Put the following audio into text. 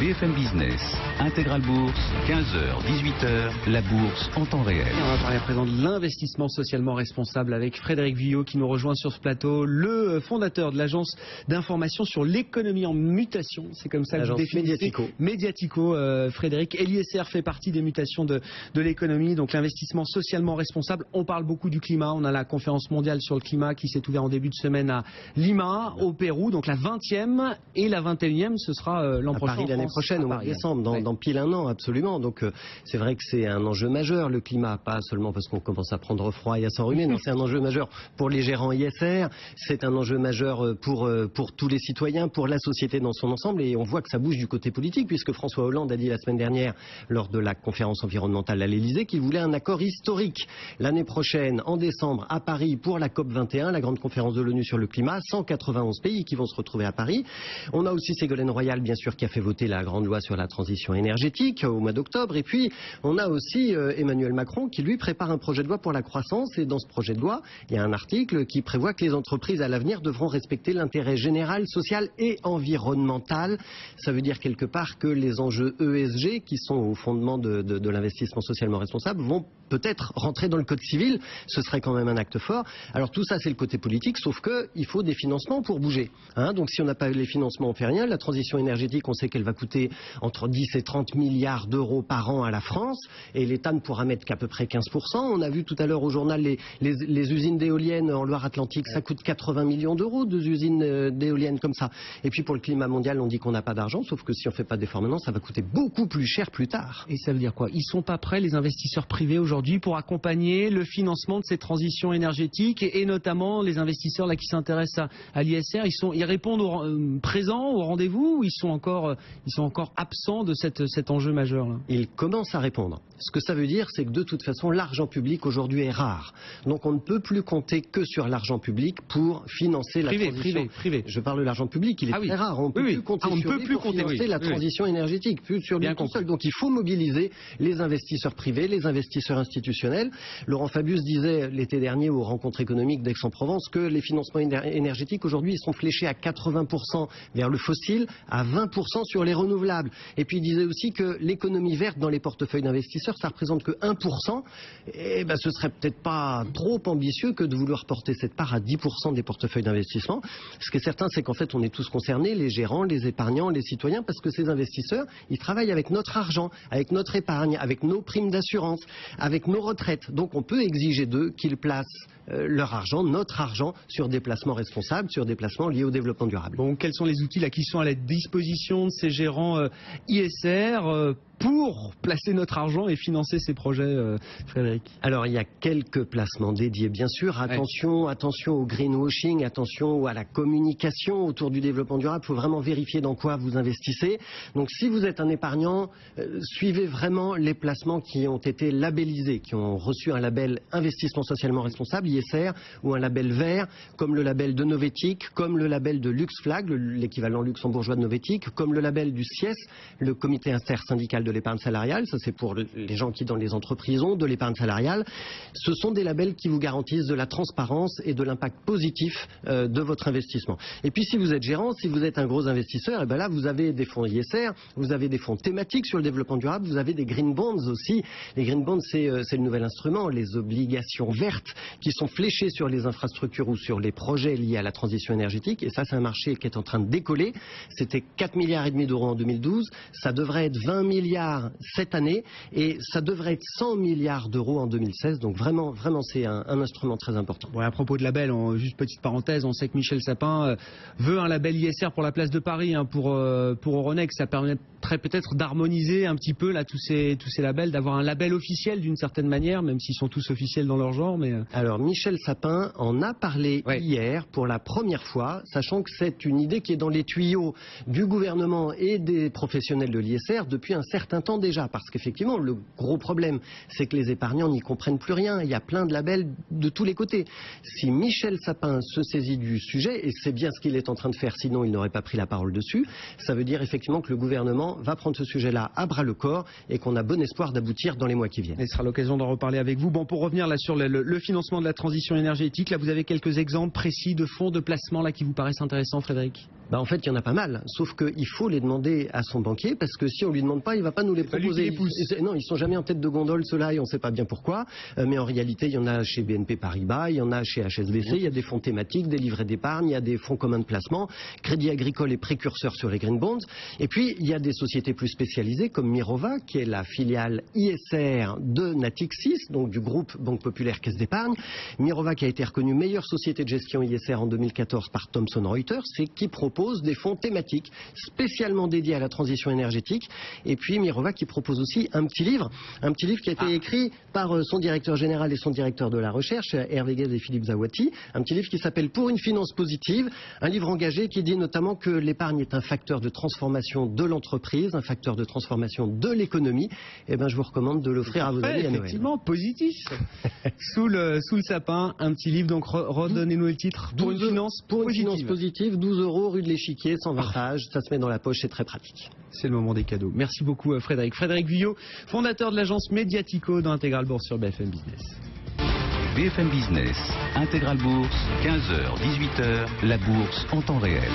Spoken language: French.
BFM Business, Intégral Bourse, 15h, 18h, la bourse en temps réel. Et on va parler à présent de l'investissement socialement responsable avec Frédéric Villot qui nous rejoint sur ce plateau, le fondateur de l'agence d'information sur l'économie en mutation. C'est comme ça que vous définissez Mediatico. Frédéric, l'ISR fait partie des mutations de l'économie, donc l'investissement socialement responsable. On parle beaucoup du climat, on a la conférence mondiale sur le climat qui s'est ouverte en début de semaine à Lima, au Pérou, donc la 20e et la 21e, ce sera l'an prochain. Paris l'année prochaine, au mois de décembre, dans pile un an, absolument. Donc c'est vrai que c'est un enjeu majeur, le climat, pas seulement parce qu'on commence à prendre froid et à s'enrhumer, non, c'est un enjeu majeur pour les gérants ISR, c'est un enjeu majeur pour tous les citoyens, pour la société dans son ensemble, et on voit que ça bouge du côté politique, puisque François Hollande a dit la semaine dernière, lors de la conférence environnementale à l'Elysée, qu'il voulait un accord historique l'année prochaine, en décembre, à Paris, pour la COP 21, la grande conférence de l'ONU sur le climat, 191 pays qui vont se retrouver à Paris. On a aussi Ségolène Royal, bien sûr, qui a fait voter la grande loi sur la transition énergétique au mois d'octobre. Et puis, on a aussi Emmanuel Macron qui, lui, prépare un projet de loi pour la croissance. Et dans ce projet de loi, il y a un article qui prévoit que les entreprises, à l'avenir, devront respecter l'intérêt général, social et environnemental. Ça veut dire, quelque part, que les enjeux ESG, qui sont au fondement de l'investissement socialement responsable, vont peut-être rentrer dans le code civil. Ce serait quand même un acte fort. Alors, tout ça, c'est le côté politique, sauf qu'il faut des financements pour bouger. Donc, si on n'a pas les financements, on fait rien. La transition énergétique, on sait qu'elle va coûter entre 10 et 30 milliards d'euros par an à la France, et l'État ne pourra mettre qu'à peu près 15%. On a vu tout à l'heure au journal les usines d'éoliennes en Loire-Atlantique, ça coûte 80 millions d'euros, 2 usines d'éoliennes comme ça. Et puis pour le climat mondial, on dit qu'on n'a pas d'argent, sauf que si on ne fait pas d'efforts maintenant, ça va coûter beaucoup plus cher plus tard. Et ça veut dire quoi? Ils sont pas prêts, les investisseurs privés aujourd'hui, pour accompagner le financement de ces transitions énergétiques, et notamment les investisseurs là qui s'intéressent à l'ISR, ils répondent présents au rendez-vous, ou ils sont encore absents de cet enjeu majeur là? Ils commencent à répondre. Ce que ça veut dire, c'est que de toute façon, l'argent public aujourd'hui est rare. Donc on ne peut plus compter que sur l'argent public pour financer la transition. Privé. Je parle de l'argent public, il est très rare. On ne peut plus compter sur lui pour financer la transition énergétique, plus sur lui tout seul. Donc il faut mobiliser les investisseurs privés, les investisseurs institutionnels. Laurent Fabius disait l'été dernier aux rencontres économiques d'Aix-en-Provence que les financements énergétiques aujourd'hui, ils sont fléchés à 80% vers le fossile, à 20% sur les renouvelables. Et puis il disait aussi que l'économie verte dans les portefeuilles d'investisseurs, ça représente que 1%. Et ben ce serait peut-être pas trop ambitieux que de vouloir porter cette part à 10% des portefeuilles d'investissement. Ce qui est certain, c'est qu'en fait on est tous concernés, les gérants, les épargnants, les citoyens, parce que ces investisseurs, ils travaillent avec notre argent, avec notre épargne, avec nos primes d'assurance, avec nos retraites. Donc on peut exiger d'eux qu'ils placent leur argent, notre argent, sur des placements responsables, sur des placements liés au développement durable. Bon, quels sont les outils là qui sont à la disposition de ces gérants ISR pour placer notre argent et financer ces projets, Frédéric? Alors il y a quelques placements dédiés, bien sûr. Attention au greenwashing, attention à la communication autour du développement durable. Il faut vraiment vérifier dans quoi vous investissez. Donc si vous êtes un épargnant, suivez vraiment les placements qui ont été labellisés, qui ont reçu un label investissement socialement responsable, ISR, ou un label vert, comme le label de Novetic, comme le label de LuxFlag, l'équivalent luxembourgeois de Novetic, comme le label du CIES, le comité intersyndical de l'épargne salariale. Ça, c'est pour les gens qui, dans les entreprises, ont de l'épargne salariale. Ce sont des labels qui vous garantissent de la transparence et de l'impact positif de votre investissement. Et puis, si vous êtes gérant, si vous êtes un gros investisseur, et ben là, vous avez des fonds ISR, vous avez des fonds thématiques sur le développement durable, vous avez des green bonds aussi. Les green bonds, c'est le nouvel instrument, les obligations vertes qui sont fléchées sur les infrastructures ou sur les projets liés à la transition énergétique. Et ça, c'est un marché qui est en train de décoller. C'était 4,5 milliards d'euros en 2012. Ça devrait être 20 milliards cette année, et ça devrait être 100 milliards d'euros en 2016. Donc vraiment, c'est un instrument très important. Bon, à propos de label, juste petite parenthèse, on sait que Michel Sapin veut un label ISR pour la place de Paris, pour Euronext. Ça permettrait peut-être d'harmoniser un petit peu là tous ces labels, d'avoir un label officiel d'une certaine manière, même s'ils sont tous officiels dans leur genre. Mais alors Michel Sapin en a parlé hier pour la première fois, sachant que c'est une idée qui est dans les tuyaux du gouvernement et des professionnels de l'ISR depuis un certain temps déjà, parce qu'effectivement le gros problème, c'est que les épargnants n'y comprennent plus rien. Il y a plein de labels de tous les côtés. Si Michel Sapin se saisit du sujet, et c'est bien ce qu'il est en train de faire, sinon il n'aurait pas pris la parole dessus, ça veut dire effectivement que le gouvernement va prendre ce sujet-là à bras le corps, et qu'on a bon espoir d'aboutir dans les mois qui viennent. Et ce sera l'occasion d'en reparler avec vous. Bon, pour revenir là sur le financement de la transition énergétique, là vous avez quelques exemples précis de fonds de placement là qui vous paraissent intéressants, Frédéric? En fait, il y en a pas mal, sauf qu'il faut les demander à son banquier, parce que si on lui demande pas, il va pas nous les proposer. Non, ils sont jamais en tête de gondole, ceux-là, et on sait pas bien pourquoi. Mais en réalité, il y en a chez BNP Paribas, il y en a chez HSBC, il y a des fonds thématiques, des livrets d'épargne, il y a des fonds communs de placement. Crédit Agricole est précurseur sur les green bonds. Et puis, il y a des sociétés plus spécialisées, comme Mirova, qui est la filiale ISR de Natixis, donc du groupe Banque Populaire Caisse d'Épargne. Mirova qui a été reconnue meilleure société de gestion ISR en 2014 par Thomson Reuters, c'est qui propose des fonds thématiques spécialement dédiés à la transition énergétique. Et puis Mirova qui propose aussi un petit livre qui a été écrit par son directeur général et son directeur de la recherche, Hervé Guez et Philippe Zawati. Un petit livre qui s'appelle Pour une finance positive, un livre engagé qui dit notamment que l'épargne est un facteur de transformation de l'entreprise, un facteur de transformation de l'économie. Et je vous recommande de l'offrir à vos amis à Noël. Effectivement, positif. sous le sapin, un petit livre, donc redonnez-nous le titre. Pour une finance positive, 12 € rue de l'Échiquier, 120 pages, ça se met dans la poche, c'est très pratique. C'est le moment des cadeaux. Merci beaucoup Frédéric. Frédéric Vuillot, fondateur de l'agence Mediatico dans Intégral Bourse sur BFM Business. BFM Business, Intégral Bourse, 15h, 18h, la bourse en temps réel.